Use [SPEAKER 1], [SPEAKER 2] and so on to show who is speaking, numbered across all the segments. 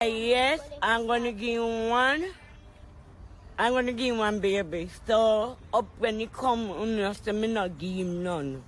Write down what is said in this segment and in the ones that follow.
[SPEAKER 1] Yes, I'm gonna give him one. I'm gonna give him one baby. So up when he come, me not give him none.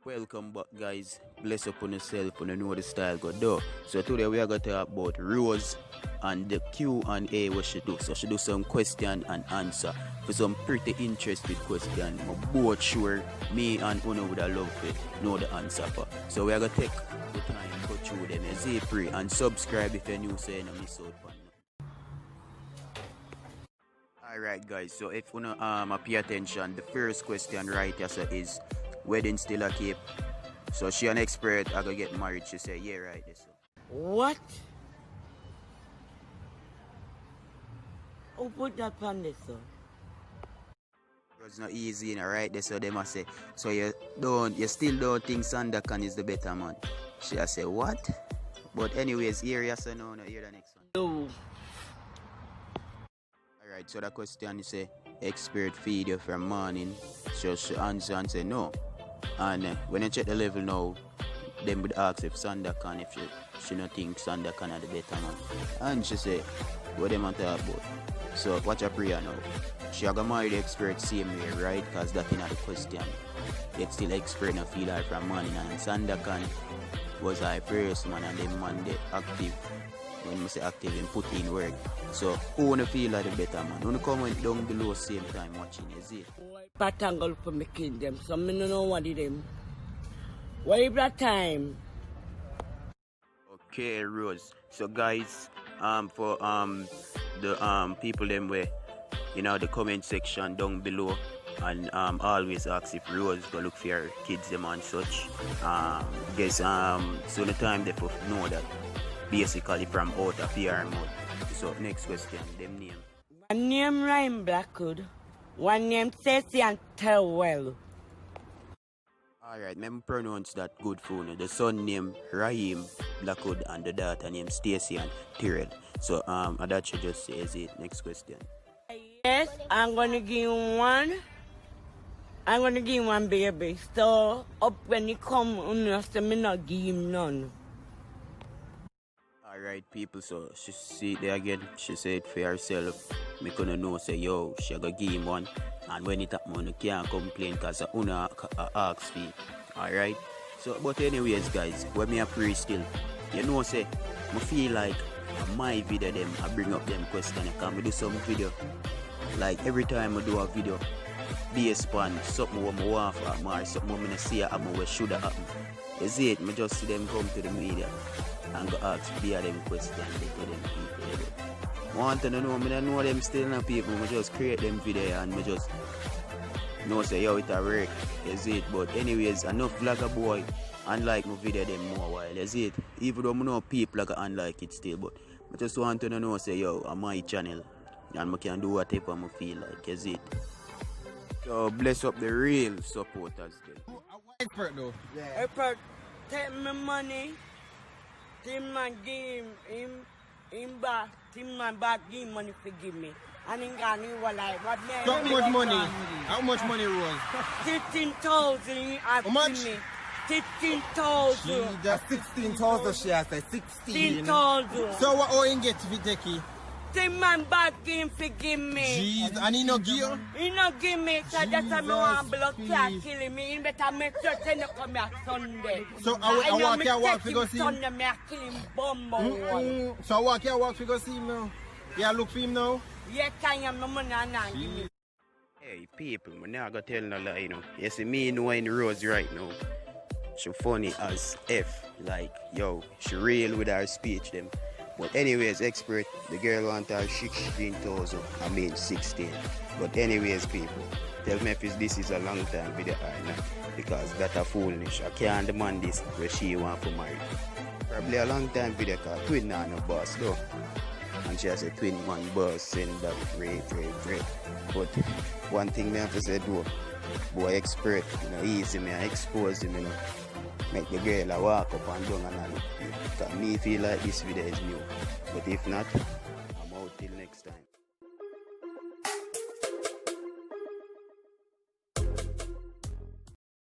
[SPEAKER 2] Welcome back, guys. Bless up on yourself and you know the style go do. So today we are going to talk about Rose and the Q&A what she do. So she do some question and answer for some pretty interesting question. I'm both sure me and Uno would have loved to know the answer for. So we are going to take the time to go through them. Stay free and subscribe if you're new, so you don't miss out on it. Alright, guys. So if you pay attention, the first question right here so is wedding still a keep. So she an expert, I go get married. She say, yeah, right there. So.
[SPEAKER 1] What? Who put that on this, sir?
[SPEAKER 2] It's not easy, you know, right there. So they must say, so you still don't think Sandakan is the better man. She say, what? But anyways, here you say no, here the next one.
[SPEAKER 1] No.
[SPEAKER 2] Alright, so the question is say, expert feed you from morning. So she answer and say no. And when you check the level now, them would ask if Sandakan, if she not think Sandakan are the better man. And she say, what them want to talk about? So watch her prayer now. She are gonna marry the expert same way, right? Because that's not the question. Yet still expert no feel her from morning. And Sandakan was her first man and then man they active. When we say active and put in work. So who wanna feel like the better man? Wanna comment down below same time watching, is it?
[SPEAKER 1] Patangle for me kill them, so me no know what it them. What is that time?
[SPEAKER 2] Okay, Rose. So guys, for the people them way, you know, the comment section down below, and always ask if Rose go look for her kids them and such. Guess so the time they know that basically from out of your mouth. So next question, them name.
[SPEAKER 1] One name Ryan Blackwood, one name Ceci and Terwell.
[SPEAKER 2] Alright, me pronounce that good for you. The son named Raheem Blackwood and the daughter named Stacy and Tyrell. So that should just say is it. Next question.
[SPEAKER 1] Yes, I'm gonna give him one. I'm gonna give him one baby. So up when he come, me not give him none.
[SPEAKER 2] Alright people, so she see it there again. She said for herself, me gonna know say yo, she gonna give him one. And when it happen, you can't complain because una ask fee. Alright? So but anyways guys, when me a pray still, you know say I feel like my video them I bring up them question. Because I do some video. Like every time I do a video, based upon something what I want for or something I see happen what should have happened. You see it, I just see them come to the media and go ask via them questions they tell them people. I want to know, I don't know them still no people, I just create them video and I just know say yo it a work, you see it. But anyways, enough vlogger boy unlike my video them more while, you see it. Even though I know people like unlike it still, but I just want to know say yo on my channel and I can do whatever I feel like, you see it. So bless up the real supporters then.
[SPEAKER 3] Expert though.
[SPEAKER 1] Yeah. Expert, take my money. Tim man give him back. Tim man back give money for give me. And he got me what like what man.
[SPEAKER 3] So how much money? How much money Rose?
[SPEAKER 1] 15,000
[SPEAKER 3] how much?
[SPEAKER 1] 15,000.
[SPEAKER 3] Just 16,000 she has said 16.
[SPEAKER 1] 16,000.
[SPEAKER 3] So what all you get to take?
[SPEAKER 1] Tim man back give for give me.
[SPEAKER 3] Jeez, and he no give?
[SPEAKER 1] He no give me, so that's why I want blood clot killing me. He better make certain to come here Sunday.
[SPEAKER 3] So I walk to go see him?
[SPEAKER 1] Sunday, me kill him bum.
[SPEAKER 3] So I walk to go see him now? Yeah, look for him now?
[SPEAKER 1] Yeah, can you my money and not give me?
[SPEAKER 2] Hey people, I'm not gonna tell no lie, you know. You see me knowing Rose right now. She funny as F. Like, yo, she real with her speech them. But anyways, expert, the girl want her 16,000, I mean 16. But anyways, people, tell me if this is a long time video or not. Because that's a foolish. I can't demand this where she want to marry. Probably a long time video because twin not no boss though. And she has a twin one boss send that great. But one thing I have to say though, boy expert, you know, easy me, I expose him, you know. Make the girl walk up and down and all. Because me feel like this video is new. But if not,